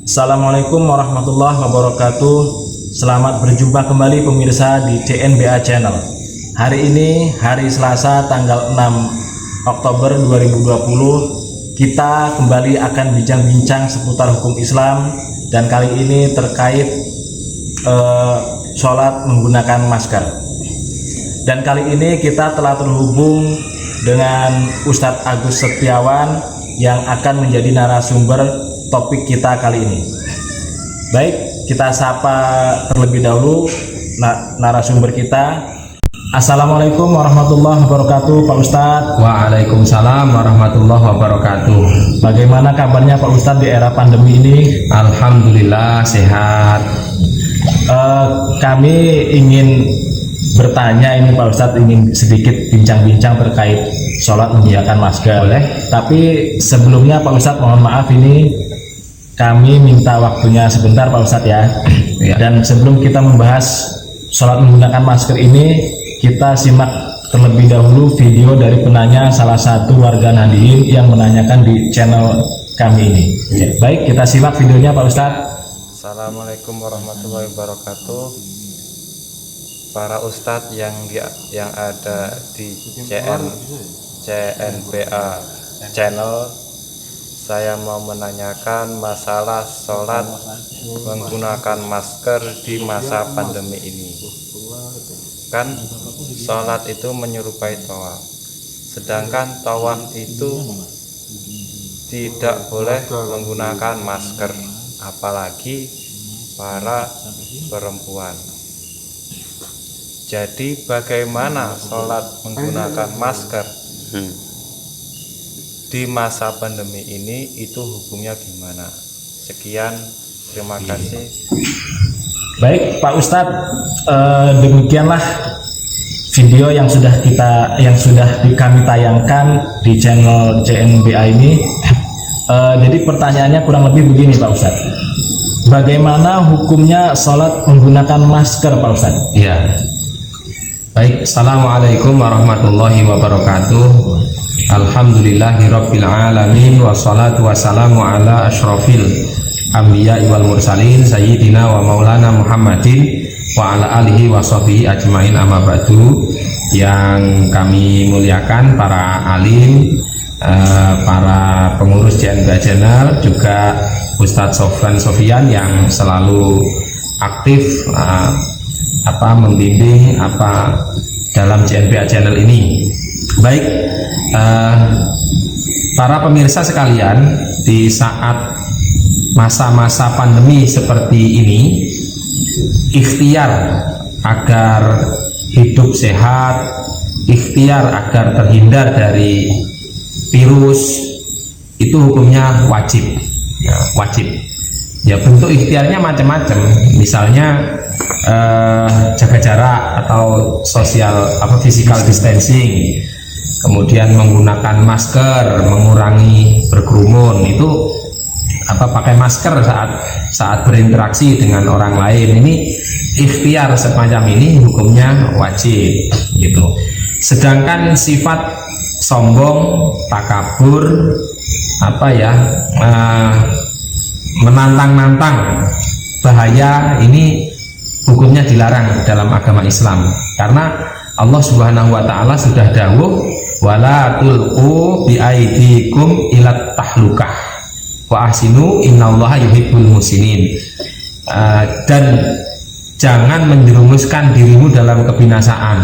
Assalamualaikum warahmatullahi wabarakatuh. Selamat berjumpa kembali pemirsa di CNBA Channel. Hari ini hari Selasa tanggal 6 Oktober 2020. Kita kembali akan bincang-bincang seputar hukum Islam, dan kali ini terkait sholat menggunakan masker. Dan kali ini kita telah terhubung dengan Ustadz Agus Setiawan yang akan menjadi narasumber topik kita kali ini. Baik, kita sapa terlebih dahulu narasumber kita. Assalamualaikum warahmatullahi wabarakatuh, Pak Ustadz. Waalaikumsalam warahmatullahi wabarakatuh. Bagaimana kabarnya Pak Ustadz di era pandemi ini? Alhamdulillah sehat. Kami ingin bertanya ini Pak Ustadz, ingin sedikit bincang-bincang terkait sholat menggunakan masker. Boleh. Tapi sebelumnya Pak Ustadz, mohon maaf, ini kami minta waktunya sebentar Pak Ustadz ya. Dan sebelum kita membahas sholat menggunakan masker ini, kita simak terlebih dahulu video dari penanya salah satu warga Nahdliyin yang menanyakan di channel kami ini. Baik, kita simak videonya Pak Ustadz. Assalamualaikum warahmatullahi wabarakatuh. Para ustadz yang ada di CNBA Channel, saya mau menanyakan masalah sholat menggunakan masker di masa pandemi ini. Kan sholat itu menyerupai tawaf, sedangkan tawaf itu tidak boleh menggunakan masker, apalagi para perempuan. Jadi bagaimana sholat menggunakan masker di masa pandemi ini, itu hukumnya gimana? Sekian, terima kasih. Baik Pak Ustadz, demikianlah video yang sudah kami tayangkan di channel CNBA ini. Jadi pertanyaannya kurang lebih begini Pak Ustadz, bagaimana hukumnya sholat menggunakan masker Pak Ustadz? Ya. Baik, assalamualaikum warahmatullahi wabarakatuh. Alhamdulillahirabbil alamin, wassalatu wassalamu ala asyrafil anbiya'i wal mursalin sayyidina wa maulana Muhammadin wa ala alihi wa sahbihi ajmain, amma ba'du. Yang kami muliakan para alim, para pengurus CNBA Channel, juga Ustadz Sofian yang selalu aktif membimbing dalam CNBA Channel ini. Baik, para pemirsa sekalian, di saat masa-masa pandemi seperti ini, ikhtiar agar hidup sehat, ikhtiar agar terhindar dari virus, itu hukumnya wajib. Wajib. Ya, bentuk ikhtiarnya macam-macam. Misalnya jaga jarak atau physical distancing, kemudian menggunakan masker, mengurangi berkerumun, itu pakai masker saat berinteraksi dengan orang lain. Ini ikhtiar semacam ini hukumnya wajib gitu. Sedangkan sifat sombong, takabur, menantang-nantang bahaya, ini hukumnya dilarang dalam agama Islam, karena Allah Subhanahu wa taala sudah dawuh, wala tulqu bi aidikum ilat tahlukah wa ahsinu innallaha yuhibbul muhsinin. Dan jangan menjerumuskan dirimu dalam kebinasaan.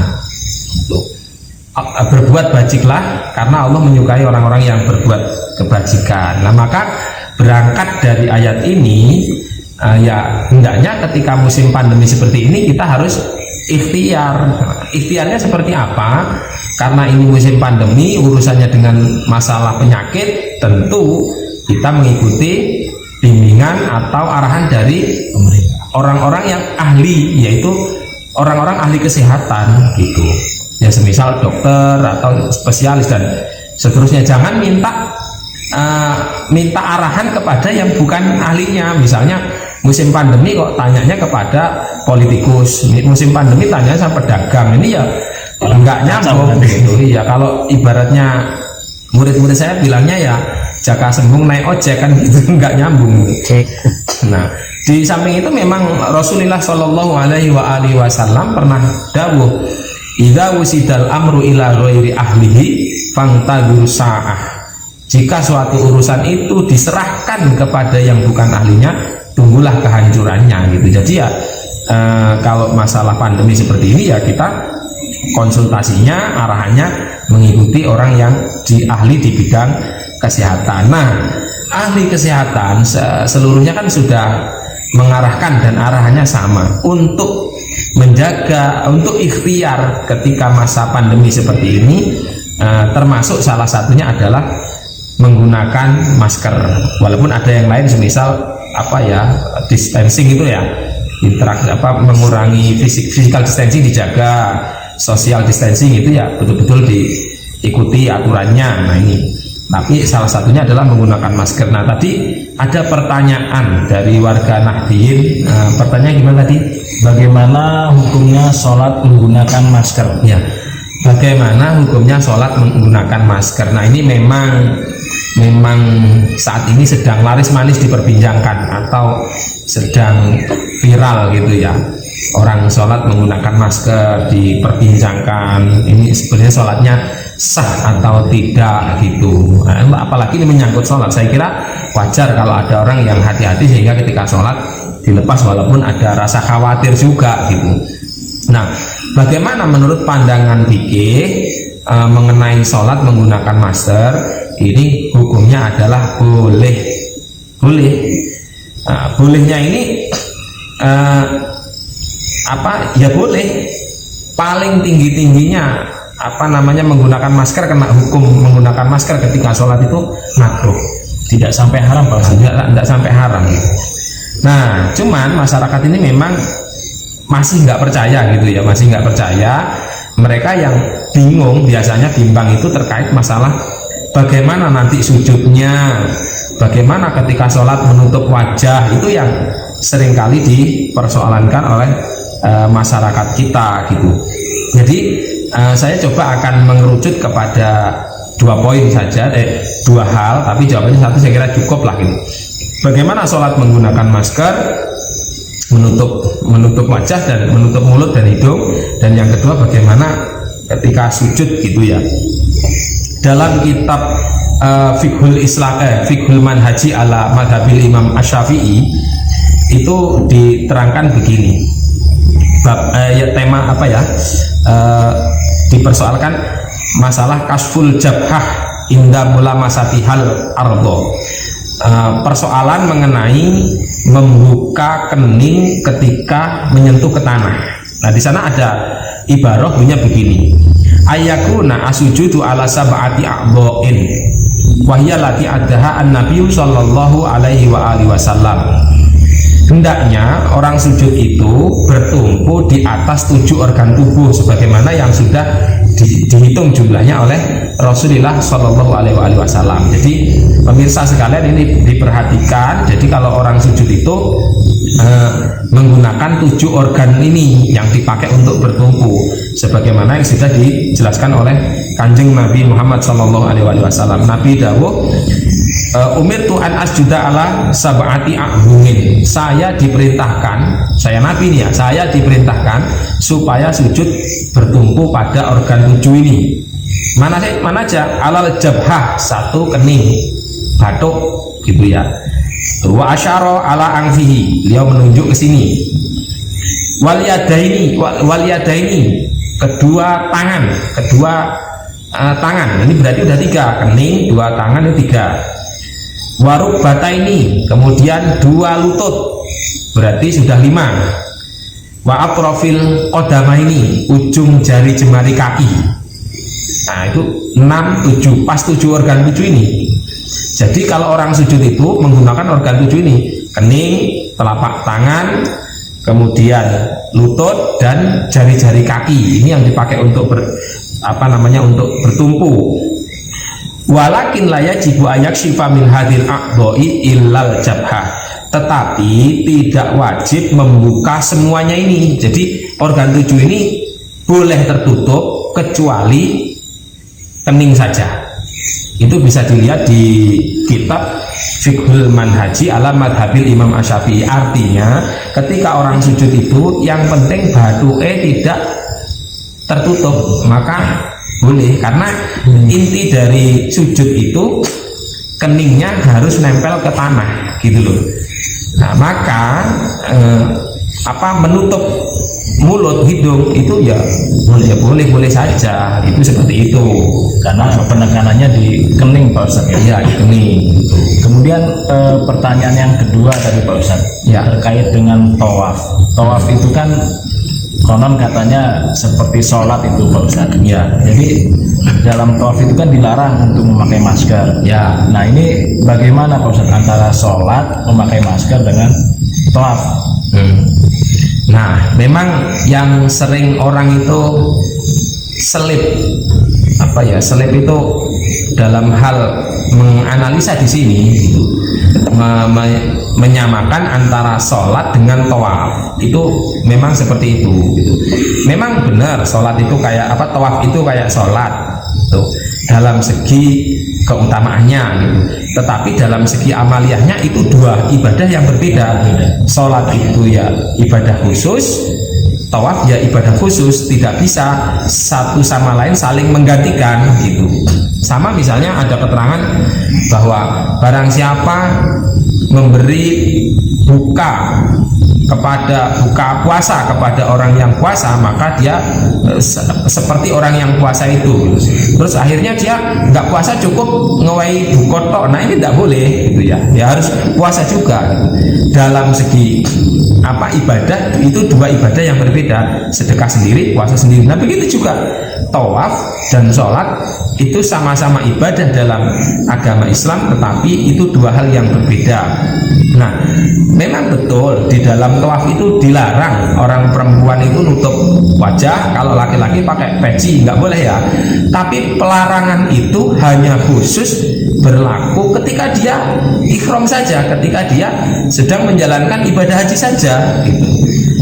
Berbuat bajiklah, karena Allah menyukai orang-orang yang berbuat kebajikan. Nah, maka berangkat dari ayat ini, ya hendaknya ketika musim pandemi seperti ini kita harus ikhtiar. Ikhtiarnya seperti apa? Karena ini musim pandemi, urusannya dengan masalah penyakit, tentu kita mengikuti bimbingan atau arahan dari orang-orang yang ahli, yaitu orang-orang ahli kesehatan gitu. Ya, semisal dokter atau spesialis dan seterusnya. Jangan minta arahan kepada yang bukan ahlinya. Misalnya musim pandemi kok tanyanya kepada politikus, musim pandemi tanya sama pedagang, ini ya enggak nyambung gitu. Iya, kalau ibaratnya murid-murid saya bilangnya ya jaka sembung naik ojek kan gitu, nggak nyambung. Cek. Nah, di samping itu memang Rasulullah Shallallahu Alaihi Wasallam pernah dawuh, idza wusidal amru ila ghairi ahlihi fangtadur sa'ah. Jika suatu urusan itu diserahkan kepada yang bukan ahlinya, tunggulah kehancurannya gitu. Jadi ya kalau masalah pandemi seperti ini ya kita konsultasinya arahannya mengikuti orang yang ahli di bidang kesehatan. Nah, ahli kesehatan seluruhnya kan sudah mengarahkan dan arahannya sama untuk menjaga, untuk ikhtiar ketika masa pandemi seperti ini, termasuk salah satunya adalah menggunakan masker. Walaupun ada yang lain semisal distancing itu ya, interaksi mengurangi physical distancing dijaga, social distancing itu ya betul-betul diikuti aturannya. Nah ini, tapi salah satunya adalah menggunakan masker. Nah tadi ada pertanyaan dari warga Nahdien. Pertanyaan gimana tadi? Bagaimana hukumnya sholat menggunakan masker? Ya, bagaimana hukumnya sholat menggunakan masker? Nah ini memang saat ini sedang laris manis diperbincangkan atau sedang viral gitu ya. Orang sholat menggunakan masker diperbincangkan, ini sebenarnya sholatnya sah atau tidak gitu. Nah, apalagi ini menyangkut sholat, saya kira wajar kalau ada orang yang hati-hati sehingga ketika sholat dilepas walaupun ada rasa khawatir juga gitu. Nah, bagaimana menurut pandangan fikih mengenai sholat menggunakan masker? Ini hukumnya adalah boleh. Nah, bolehnya ini ya boleh. Paling tingginya menggunakan masker, kena hukum menggunakan masker ketika sholat itu makruh. Tidak sampai haram Pak. Tidak sampai haram gitu. Nah, cuman masyarakat ini memang masih nggak percaya gitu ya, masih nggak percaya. Mereka yang bingung, biasanya bimbang itu terkait masalah bagaimana nanti sujudnya, bagaimana ketika sholat menutup wajah, itu yang seringkali dipersoalankan oleh masyarakat kita gitu. Jadi saya coba akan mengerucut kepada dua poin saja, dua hal, tapi jawabannya satu saya kira cukup lah gitu. Bagaimana sholat menggunakan masker, menutup wajah dan menutup mulut dan hidung, dan yang kedua bagaimana ketika sujud gitu ya. Dalam kitab Fiqhul Manhaji ala Madhabil Imam Asy-Syafi'i itu diterangkan begini. Tema dipersoalkan masalah kasful jabhah inda mulamasatihal ardo. Persoalan mengenai membuka kening ketika menyentuh ke tanah. Nah di sana ada ibarah bunyinya begini, ayakuna asujudu ala sab'ati a'dha'in wa hiya lati addaha an-nabiy sallallahu alaihi wasallam. Hendaknya orang sujud itu bertumpu di atas 7 organ tubuh sebagaimana yang sudah dihitung jumlahnya oleh Rasulullah Shallallahu Alaihi Wasallam. Jadi pemirsa sekalian ini diperhatikan. Jadi kalau orang sujud itu menggunakan 7 organ ini yang dipakai untuk bertumpu, sebagaimana yang sudah dijelaskan oleh Kanjeng Nabi Muhammad Shallallahu Alaihi Wasallam. Nabi dawuh, umirtu an asjuda ala sab'ati a'dhumin. Saya diperintahkan, saya Nabi nih ya, saya diperintahkan supaya sujud bertumpu pada organ 7 ini. Mana aja? Alal jabhah, 1 kening, batuk gitu ya. Wa asyara ala angfihi, beliau menunjuk ke sini. Wal yadaini, kedua tangan, tangan. Ini berarti udah 3, kening, 2 tangan itu 3. Waruk bata ini, kemudian 2 lutut, berarti sudah 5. Wa atrofil qodama ini, ujung jari jemari kaki. Nah itu 6, 7, pas 7 organ 7 ini. Jadi kalau orang sujud itu menggunakan organ 7 ini, kening, telapak tangan, kemudian lutut dan jari-jari kaki. Ini yang dipakai untuk untuk bertumpu. Walakin la yajibu ayak syifa min hadil a'dha'i illal jabhah. Tetapi tidak wajib membuka semuanya ini. Jadi organ 7 ini boleh tertutup kecuali kening saja. Itu bisa dilihat di kitab Fiqhul Manhaji ala Madhabil Imam Asy-Syafi'i. Artinya ketika orang sujud itu yang penting batuke tidak tertutup, maka boleh, karena inti dari sujud itu keningnya harus nempel ke tanah gitu loh. Nah maka menutup mulut, hidung itu ya boleh saja, itu seperti itu, karena penekanannya di kening Pak Ustadz ya. Iya, di kening gitu. Kemudian pertanyaan yang kedua tadi Pak Ustadz, Ya. terkait dengan tawaf. Tawaf itu kan konon katanya seperti sholat itu Pak Ustadz. Ya. Jadi dalam tawaf itu kan dilarang untuk memakai masker. Ya. Nah ini bagaimana Pak Ustadz antara sholat memakai masker dengan tawaf? Nah, memang yang sering orang itu selip itu dalam hal menganalisa di sini gitu, menyamakan antara sholat dengan tawaf. Itu memang seperti itu gitu. Memang benar sholat itu kayak tawaf itu kayak sholat tuh, dalam segi keutamaannya gitu. Tetapi dalam segi amaliyahnya itu dua ibadah yang berbeda. Sholat itu ya ibadah khusus, tawaf ya ibadah khusus, tidak bisa satu sama lain saling menggantikan gitu. Sama misalnya ada keterangan bahwa barang siapa memberi buka puasa kepada orang yang puasa, maka dia seperti orang yang puasa itu. Terus akhirnya dia nggak puasa, cukup ngewai bukoto. Nah ini tidak boleh gitu ya. Ya harus puasa juga gitu. Dalam segi ibadah itu dua ibadah yang berbeda, sedekah sendiri, puasa sendiri. Nah begitu juga tawaf dan sholat itu sama-sama ibadah dalam agama Islam, tetapi itu dua hal yang berbeda. Nah, memang betul di dalam tawaf itu dilarang orang perempuan itu nutup wajah, kalau laki-laki pakai peci, nggak boleh ya. Tapi pelarangan itu hanya khusus berlaku ketika dia ihram saja, ketika dia sedang menjalankan ibadah haji saja gitu.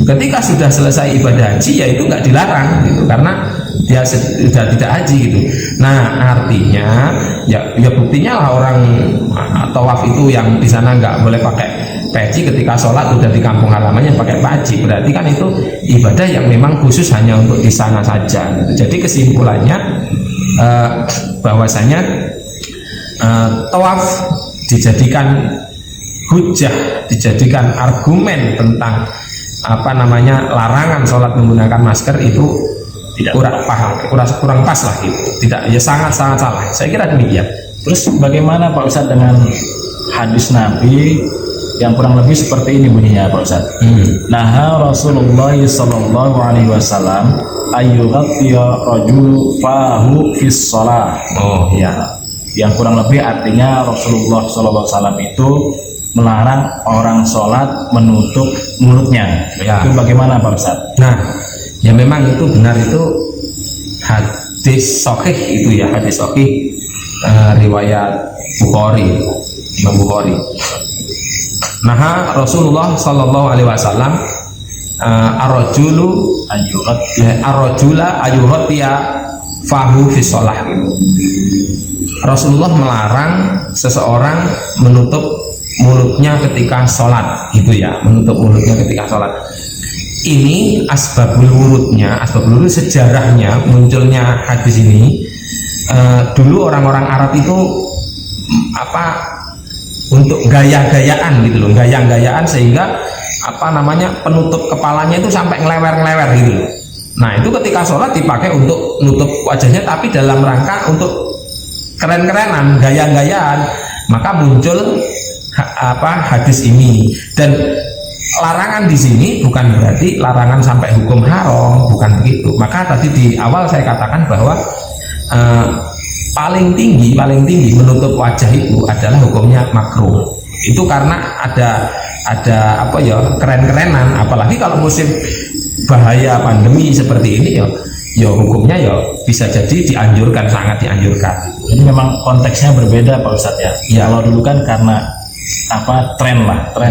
Ketika sudah selesai ibadah haji ya itu nggak dilarang gitu, karena dia sudah tidak haji gitu. Nah artinya ya buktinya lah orang tawaf itu yang di sana nggak boleh pakai peci, ketika sholat udah di kampung halamannya pakai peci, berarti kan itu ibadah yang memang khusus hanya untuk di sana saja gitu. Jadi kesimpulannya bahwasanya tawaf dijadikan hujah, dijadikan argumen tentang larangan sholat menggunakan masker itu kurang pas lah gitu. Tidak, ya sangat salah. Saya kira demikian. Terus bagaimana Pak Ustadz dengan hadis Nabi yang kurang lebih seperti ini bunyinya Pak Ustadz? Naha Rasulullah sallallahu alaihi wasallam ayyughatiya rajul fahu fis shalah. Oh ya. Yang kurang lebih artinya Rasulullah sallallahu alaihi wasallam itu melarang orang sholat menutup mulutnya. Ya. Itu bagaimana Pak Ustadz? Nah, ya memang itu benar, itu hadis sahih itu ya, hadis sahih riwayat Bukhari, Imam Bukhari. Nah, Rasulullah sallallahu alaihi wasallam ar-rajula ayyughatiya fahu fi shalah gitu. Rasulullah melarang seseorang menutup mulutnya ketika sholat gitu ya, menutup mulutnya ketika sholat. Ini asbabul wurudnya, sejarahnya munculnya hadis ini. Dulu orang-orang Arab itu untuk gaya-gayaan gitu loh, gaya-gayaan sehingga penutup kepalanya itu sampai ngelewer-ngelewer gitu loh. Nah itu ketika sholat dipakai untuk nutup wajahnya, tapi dalam rangka untuk keren-kerenan, gaya-gayaan, maka muncul hadis ini. Dan larangan di sini bukan berarti larangan sampai hukum haram, bukan begitu. Maka tadi di awal saya katakan bahwa paling tinggi menutup wajah itu adalah hukumnya makruh. Itu karena ada keren-kerenan, apalagi kalau musim bahaya pandemi seperti ini ya hukumnya ya bisa jadi dianjurkan, sangat dianjurkan. Jadi memang konteksnya berbeda Pak Ustadz ya. Kalau dulu kan karena tren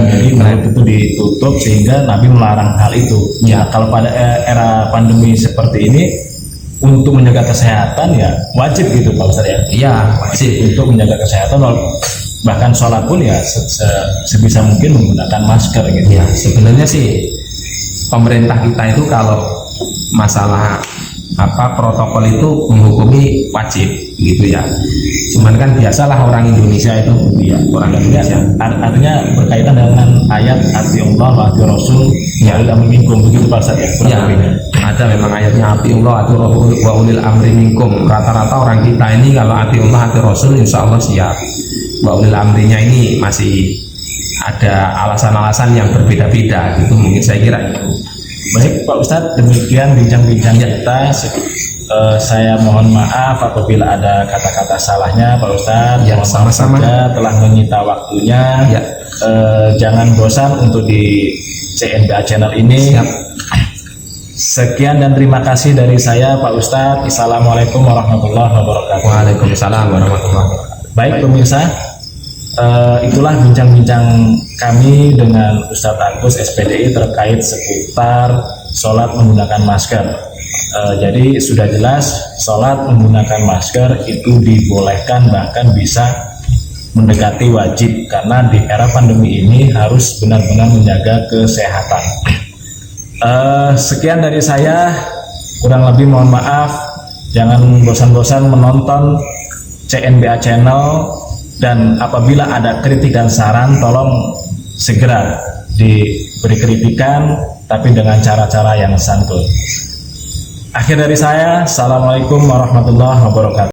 jadi mulut itu ditutup sehingga Nabi melarang hal itu. Ya kalau pada era pandemi seperti ini untuk menjaga kesehatan ya wajib gitu Pak Ustadz ya. Iya, wajib. Untuk menjaga kesehatan, bahkan sholat pun ya sebisa mungkin menggunakan masker gitu. Ya, sebenarnya sih pemerintah kita itu kalau masalah protokol itu menghukumi wajib gitu ya. Cuman kan biasalah orang Indonesia itu ya, orang Indonesia. Artinya berkaitan dengan ayat ati Allah wa ati Rasul ya ulil amri minkum begitu Pak Ustadz ya. Ya, ada memang ayatnya ati Allah ati Rasul wa ulil amri minkum. Rata-rata orang kita ini kalau ati Allah ati Rasul insya Allah siap. Wa ulil amrinya ini masih ada alasan-alasan yang berbeda-beda gitu, mungkin saya kira itu. Baik Pak Ustadz, demikian bincang-bincang kita. Saya mohon maaf apabila ada kata-kata salahnya Pak Ustadz. Ya, sama-sama. Telah menyita waktunya. Ya. Jangan bosan untuk di CNBA channel ini. Siap. Sekian dan terima kasih dari saya Pak Ustadz. Assalamualaikum warahmatullahi wabarakatuh. Waalaikumsalam warahmatullahi wabarakatuh. Baik pemirsa, itulah bincang-bincang kami dengan Ustadz Agus SPDI terkait seputar sholat menggunakan masker. Jadi sudah jelas sholat menggunakan masker itu dibolehkan, bahkan bisa mendekati wajib, karena di era pandemi ini harus benar-benar menjaga kesehatan. Sekian dari saya, kurang lebih mohon maaf. Jangan bosan-bosan menonton CNBA channel, dan apabila ada kritik dan saran tolong segera diberi kritikan, tapi dengan cara-cara yang santun. Akhir dari saya, assalamualaikum warahmatullahi wabarakatuh.